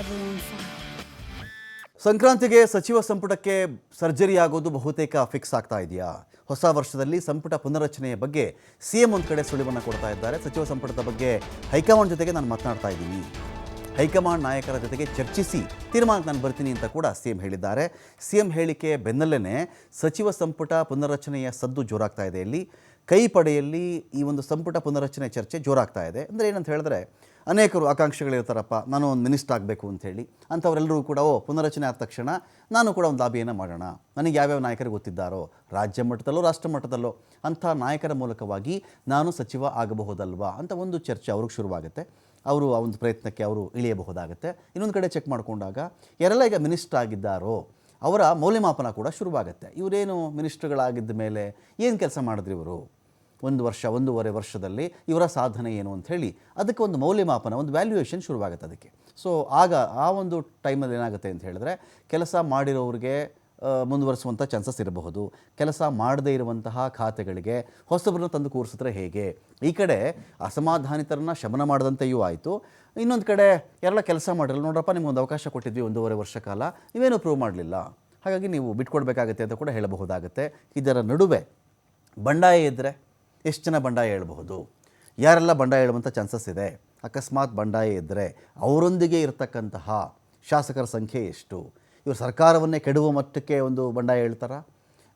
have you on file. ಸಂಕ್ರಾಂತಿಗೆ ಸಚಿವ ಸಂಪುಟಕ್ಕೆ surgery ಆಗೋದು ಬಹುತೇಕ ಫಿಕ್ಸ್ ಆಗ್ತಾ ಇದೆಯಾ? ಹೊಸ ವರ್ಷದಲ್ಲಿ ಸಂಪುಟ ಪುನರ್ರಚನೆಯ ಬಗ್ಗೆ ಸಿಎಂ ಒಂದು ಕಡೆ ಸುಳಿವನ್ನು ಕೊಡ್ತಾ ಇದ್ದಾರೆ. ಸಚಿವ ಸಂಪುಟದ ಬಗ್ಗೆ ಹೈಕಮಾಂಡ್ ಜೊತೆಗೆ ನಾನು ಮಾತನಾಡ್ತಾ ಇದ್ದೀನಿ, ಹೈಕಮಾಂಡ್ ನಾಯಕರ ಜೊತೆಗೆ ಚರ್ಚಿಸಿ ತೀರ್ಮಾನಕ್ಕೆ ನಾನು ಬರ್ತೀನಿ ಅಂತ ಕೂಡ ಸಿಎಂ ಹೇಳಿದ್ದಾರೆ. ಸಿಎಂ ಹೇಳಿಕೆ ಬೆನ್ನಲ್ಲೇ ಸಚಿವ ಸಂಪುಟ ಪುನರ್ರಚನೆಯ ಸದ್ದು ಜೋರಾಗ್ತಾ ಇದೆ. ಇಲ್ಲಿ ಕೈ ಪಡೆಯಲ್ಲಿ ಈ ಒಂದು ಸಂಪುಟ ಪುನರ್ರಚನೆ ಚರ್ಚೆ ಜೋರಾಗ್ತಾ ಇದೆ. ಅಂದರೆ ಏನಂತ ಹೇಳಿದ್ರೆ, ಅನೇಕರು ಆಕಾಂಕ್ಷೆಗಳಿರ್ತಾರಪ್ಪ, ನಾನು ಒಂದು ಮಿನಿಸ್ಟರ್ ಆಗಬೇಕು ಅಂಥೇಳಿ. ಅಂಥವರೆಲ್ಲರೂ ಕೂಡ ಪುನರ್ರಚನೆ ಆದ ತಕ್ಷಣ ನಾನು ಕೂಡ ಒಂದು ಲಾಬಿಯನ್ನು ಮಾಡೋಣ, ನನಗೆ ಯಾವ್ಯಾವ ನಾಯಕರು ಗೊತ್ತಿದ್ದಾರೋ ರಾಜ್ಯ ಮಟ್ಟದಲ್ಲೋ ರಾಷ್ಟ್ರ ಮಟ್ಟದಲ್ಲೋ ಅಂಥ ನಾಯಕರ ಮೂಲಕವಾಗಿ ನಾನು ಸಚಿವ ಆಗಬಹುದಲ್ವಾ ಅಂತ ಒಂದು ಚರ್ಚೆ ಅವ್ರಿಗೆ ಶುರುವಾಗುತ್ತೆ. ಅವರು ಆ ಒಂದು ಪ್ರಯತ್ನಕ್ಕೆ ಅವರು ಇಳಿಯಬಹುದಾಗುತ್ತೆ. ಇನ್ನೊಂದು ಕಡೆ ಚೆಕ್ ಮಾಡಿಕೊಂಡಾಗ ಯಾರೆಲ್ಲ ಈಗ ಮಿನಿಸ್ಟರ್ ಆಗಿದ್ದಾರೋ ಅವರ ಮೌಲ್ಯಮಾಪನ ಕೂಡ ಶುರುವಾಗುತ್ತೆ. ಇವರೇನು ಮಿನಿಸ್ಟರ್ಗಳಾಗಿದ್ದ ಮೇಲೆ ಏನು ಕೆಲಸ ಮಾಡಿದ್ರು ಇವರು, ಒಂದೂವರೆ ವರ್ಷದಲ್ಲಿ ಇವರ ಸಾಧನೆ ಏನು ಅಂಥೇಳಿ ಅದಕ್ಕೆ ಒಂದು ಮೌಲ್ಯಮಾಪನ, ಒಂದು ವ್ಯಾಲ್ಯೂಯೇಷನ್ ಶುರುವಾಗುತ್ತೆ ಅದಕ್ಕೆ. ಸೊ ಆಗ ಆ ಒಂದು ಟೈಮಲ್ಲಿ ಏನಾಗುತ್ತೆ ಅಂತ ಹೇಳಿದ್ರೆ, ಕೆಲಸ ಮಾಡಿರೋರಿಗೆ ಮುಂದುವರಿಸುವಂಥ ಚಾನ್ಸಸ್ ಇರಬಹುದು, ಕೆಲಸ ಮಾಡದೇ ಇರುವಂತಹ ಖಾತೆಗಳಿಗೆ ಹೊಸಬರನ್ನು ತಂದು ಕೂರಿಸಿದ್ರೆ ಹೇಗೆ, ಈ ಕಡೆ ಅಸಮಾಧಾನಿತರನ್ನ ಶಮನ ಮಾಡಿದಂತೆಯೂ ಆಯಿತು. ಇನ್ನೊಂದು ಕಡೆ ಯಾರೆಲ್ಲ ಕೆಲಸ ಮಾಡಿರಲ್ಲ, ನೋಡ್ರಪ್ಪ ನಿಮ್ಗೊಂದು ಅವಕಾಶ ಕೊಟ್ಟಿದ್ವಿ 1.5 ವರ್ಷ ಕಾಲ, ನೀವೇನು ಪ್ರೂವ್ ಮಾಡಲಿಲ್ಲ, ಹಾಗಾಗಿ ನೀವು ಬಿಟ್ಕೊಡ್ಬೇಕಾಗತ್ತೆ ಅಂತ ಕೂಡ ಹೇಳಬಹುದಾಗುತ್ತೆ. ಇದರ ನಡುವೆ ಬಂಡಾಯ ಇದ್ದರೆ ಎಷ್ಟು ಜನ ಬಂಡಾಯ ಹೇಳಬಹುದು, ಯಾರೆಲ್ಲ ಬಂಡಾಯ ಹೇಳುವಂಥ ಚಾನ್ಸಸ್ ಇದೆ, ಅಕಸ್ಮಾತ್ ಬಂಡಾಯ ಇದ್ದರೆ ಅವರೊಂದಿಗೆ ಇರತಕ್ಕಂತಹ ಶಾಸಕರ ಸಂಖ್ಯೆ ಎಷ್ಟು, ಇವರು ಸರ್ಕಾರವನ್ನೇ ಕೆಡುವ ಮಟ್ಟಕ್ಕೆ ಒಂದು ಬಂಡಾಯ ಹೇಳ್ತಾರಾ,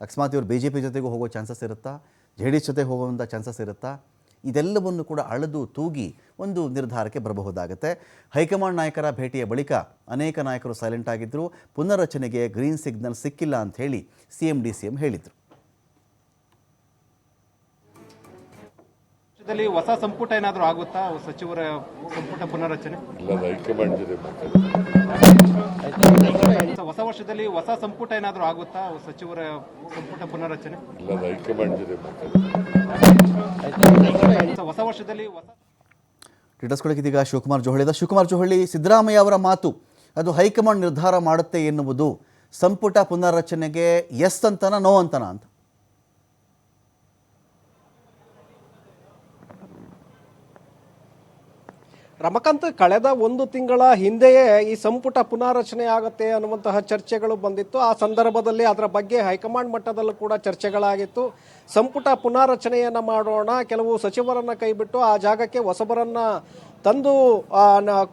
ಅಕಸ್ಮಾತ್ ಇವರು BJP ಜೊತೆಗೂ ಹೋಗೋ ಚಾನ್ಸಸ್ ಇರುತ್ತಾ, JDS ಜೊತೆಗೆ ಹೋಗುವಂಥ ಚಾನ್ಸಸ್ ಇರುತ್ತಾ, ಇದೆಲ್ಲವನ್ನು ಕೂಡ ಅಳೆದು ತೂಗಿ ಒಂದು ನಿರ್ಧಾರಕ್ಕೆ ಬರಬಹುದಾಗುತ್ತೆ. ಹೈಕಮಾಂಡ್ ನಾಯಕರ ಭೇಟಿಯ ಬಳಿಕ ಅನೇಕ ನಾಯಕರು ಸೈಲೆಂಟ್ ಆಗಿದ್ದರು. ಪುನರ್ರಚನೆಗೆ ಗ್ರೀನ್ ಸಿಗ್ನಲ್ ಸಿಕ್ಕಿಲ್ಲ ಅಂತ ಹೇಳಿ CM ಹೇಳಿದರು. ಹೊಸ ಸಂಪುಟ ಏನಾದರೂ ಆಗುತ್ತಾ, ಸಚಿವರ ಸಂಪುಟ ಪುನರ್ರಚನೆ? ಹೊಸ ವರ್ಷದಲ್ಲಿ ಹೊಸ ಸಂಪುಟ ಏನಾದರೂ ಆಗುತ್ತಾ, ಸಚಿವರ ಸಂಪುಟ ಪುನರ್ರಚನೆ? ಹೊಸ ವರ್ಷದಲ್ಲಿ ಇದೀಗ ಶಿವಕುಮಾರ್ ಜೋಹಳಿ, ಸಿದ್ದರಾಮಯ್ಯ ಅವರ ಮಾತು ಅದು ಹೈಕಮಾಂಡ್ ನಿರ್ಧಾರ ಮಾಡುತ್ತೆ ಎನ್ನುವುದು ಸಂಪುಟ ಪುನರ್ರಚನೆಗೆ ಎಸ್ ಅಂತನ ನೋ ಅಂತನ ಅಂತ? ರಮಕಾಂತ್, ಕಳೆದ 1 ತಿಂಗಳ ಹಿಂದೆಯೇ ಈ ಸಂಪುಟ ಪುನಾರಚನೆ ಆಗುತ್ತೆ ಅನ್ನುವಂತಹ ಚರ್ಚೆಗಳು ಬಂದಿತ್ತು. ಆ ಸಂದರ್ಭದಲ್ಲಿ ಅದರ ಬಗ್ಗೆ ಹೈಕಮಾಂಡ್ ಮಟ್ಟದಲ್ಲೂ ಕೂಡ ಚರ್ಚೆಗಳಾಗಿತ್ತು. ಸಂಪುಟ ಪುನಾರಚನೆಯನ್ನ ಮಾಡೋಣ, ಕೆಲವು ಸಚಿವರನ್ನ ಕೈಬಿಟ್ಟು ಆ ಜಾಗಕ್ಕೆ ಹೊಸಬರನ್ನ ತಂದು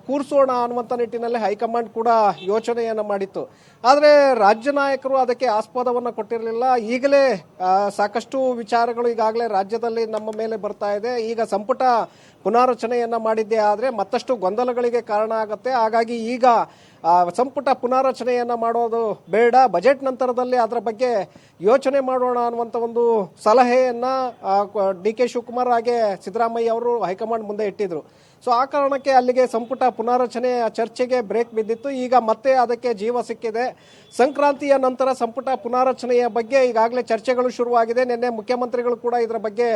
ಕೂರಿಸೋಣ ಅನ್ನುವಂಥ ನಿಟ್ಟಿನಲ್ಲಿ ಹೈಕಮಾಂಡ್ ಕೂಡ ಯೋಚನೆಯನ್ನ ಮಾಡಿತ್ತು. ಆದರೆ ರಾಜ್ಯ ನಾಯಕರು ಅದಕ್ಕೆ ಆಸ್ಪದವನ್ನು ಕೊಟ್ಟಿರಲಿಲ್ಲ. ಈಗಲೇ ಸಾಕಷ್ಟು ವಿಚಾರಗಳು ಈಗಾಗಲೇ ರಾಜ್ಯದಲ್ಲಿ ನಮ್ಮ ಮೇಲೆ ಬರ್ತಾ ಇದೆ. ಈಗ ಸಂಪುಟ ಪುನಾರಚನೆಯನ್ನ ಮಾಡಿದ್ದೇ ಆದರೆ ಮತ್ತಷ್ಟು ಗೊಂದಲಗಳಿಗೆ ಕಾರಣ ಆಗುತ್ತೆ. ಹಾಗಾಗಿ ಈಗ ಸಂಪುಟ ಪುನಾರಚನೆಯನ್ನ ಮಾಡೋದು ಬೇಡ, ಬಜೆಟ್ ನಂತರದಲ್ಲಿ ಅದರ ಬಗ್ಗೆ ಯೋಚನೆ ಮಾಡೋಣ ಅನ್ನುವಂಥ ಒಂದು ಸಲಹೆಯನ್ನ DK ಶಿವಕುಮಾರ್ ಹಾಗೆ ಸಿದ್ದರಾಮಯ್ಯ ಅವರು ಹೈಕಮಾಂಡ್ ಮುಂದೆ ಇಟ್ಟಿದ್ರು. ಸೊ ಆ ಕಾರಣಕ್ಕೆ ಅಲ್ಲಿಗೆ ಸಂಪುಟ ಪುನಾರಚನೆಯ ಚರ್ಚೆಗೆ ಬ್ರೇಕ್ ಬಿದ್ದಿತ್ತು. ಈಗ ಮತ್ತೆ ಅದಕ್ಕೆ ಜೀವ ಸಿಕ್ಕಿದೆ. ಸಂಕ್ರಾಂತಿಯ ನಂತರ ಸಂಪುಟ ಪುನಾರಚನೆಯ ಬಗ್ಗೆ ಈಗಾಗಲೇ ಚರ್ಚೆಗಳು ಶುರುವಾಗಿದೆ. ನಿನ್ನೆ ಮುಖ್ಯಮಂತ್ರಿಗಳು ಕೂಡ ಇದರ ಬಗ್ಗೆ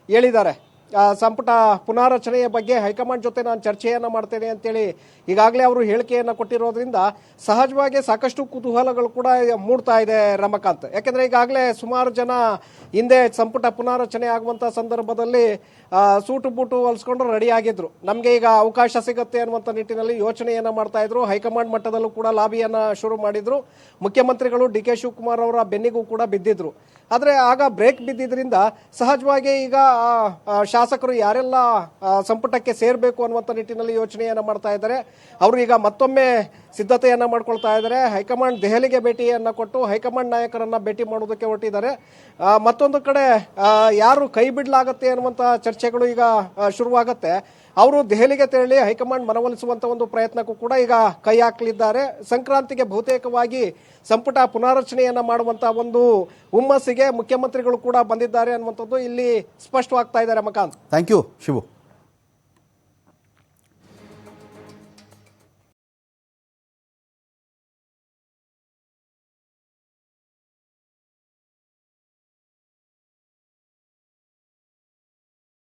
ಹೇಳಿದ್ದಾರೆ. ಸಂಪುಟ ಪುನಾರಚನೆಯ ಬಗ್ಗೆ ಹೈಕಮಾಂಡ್ ಜೊತೆ ನಾನು ಚರ್ಚೆಯನ್ನು ಮಾಡ್ತೇನೆ ಅಂತೇಳಿ ಈಗಾಗಲೇ ಅವರು ಹೇಳಿಕೆಯನ್ನು ಕೊಟ್ಟಿರೋದ್ರಿಂದ ಸಹಜವಾಗಿ ಸಾಕಷ್ಟು ಕುತೂಹಲಗಳು ಕೂಡ ಮೂಡ್ತಾ ಇದೆ ರಮಕಾಂತ್. ಯಾಕೆಂದರೆ ಈಗಾಗಲೇ ಸುಮಾರು ಜನ ಹಿಂದೆ ಸಂಪುಟ ಪುನಾರಚನೆ ಆಗುವಂಥ ಸಂದರ್ಭದಲ್ಲಿ ಸೂಟು ಬೂಟು ಹೊಲಿಸ್ಕೊಂಡು ರೆಡಿ ಆಗಿದ್ರು. ನಮಗೆ ಈಗ ಅವಕಾಶ ಸಿಗುತ್ತೆ ಅನ್ನುವಂಥ ನಿಟ್ಟಿನಲ್ಲಿ ಯೋಚನೆಯನ್ನು ಮಾಡ್ತಾ ಇದ್ರು. ಹೈಕಮಾಂಡ್ ಮಟ್ಟದಲ್ಲೂ ಕೂಡ ಲಾಬಿಯನ್ನು ಶುರು ಮಾಡಿದ್ರು. ಮುಖ್ಯಮಂತ್ರಿಗಳು DK ಶಿವಕುಮಾರ್ ಅವರ ಬೆನ್ನಿಗೂ ಕೂಡ ಬಿದ್ದಿದ್ರು. ಆದರೆ ಆಗ ಬ್ರೇಕ್ ಬಿದ್ದಿದ್ರಿಂದ ಸಹಜವಾಗಿ ಈಗ ಶಾಸಕರು ಯಾರೆಲ್ಲ ಸಂಪುಟಕ್ಕೆ ಸೇರಬೇಕು ಅನ್ನುವಂಥ ನಿಟ್ಟಿನಲ್ಲಿ ಯೋಚನೆಯನ್ನು ಮಾಡ್ತಾ ಇದ್ದಾರೆ. ಅವರು ಈಗ ಮತ್ತೊಮ್ಮೆ ಸಿದ್ಧತೆಯನ್ನು ಮಾಡ್ಕೊಳ್ತಾ ಇದ್ದಾರೆ. ಹೈಕಮಾಂಡ್ ದೆಹಲಿಗೆ ಭೇಟಿಯನ್ನು ಕೊಟ್ಟು ಹೈಕಮಾಂಡ್ ನಾಯಕರನ್ನ ಭೇಟಿ ಮಾಡೋದಕ್ಕೆ ಹೊರಟಿದ್ದಾರೆ. ಮತ್ತೊಂದು ಕಡೆ ಯಾರು ಕೈ ಬಿಡಲಾಗತ್ತೆ ಅನ್ನುವಂಥ ಚರ್ಚೆಗಳು ಈಗ ಶುರುವಾಗುತ್ತೆ. ಅವರು ದೆಹಲಿಗೆ ತೆರಳಿ ಹೈಕಮಾಂಡ್ ಮನವೊಲಿಸುವಂತ ಒಂದು ಪ್ರಯತ್ನಕ್ಕೂ ಕೂಡ ಈಗ ಕೈ ಹಾಕಲಿದ್ದಾರೆ. ಸಂಕ್ರಾಂತಿಗೆ ಬಹುತೇಕವಾಗಿ ಸಂಪುಟ ಪುನಾರಚನೆಯನ್ನ ಮಾಡುವಂತಹ ಒಂದು ಹುಮ್ಮಸ್ಸಿಗೆ ಮುಖ್ಯಮಂತ್ರಿಗಳು ಕೂಡ ಬಂದಿದ್ದಾರೆ ಅನ್ನುವಂಥದ್ದು ಇಲ್ಲಿ ಸ್ಪಷ್ಟವಾಗ್ತಾ ಇದೆ. Ramakant, thank you Shivu.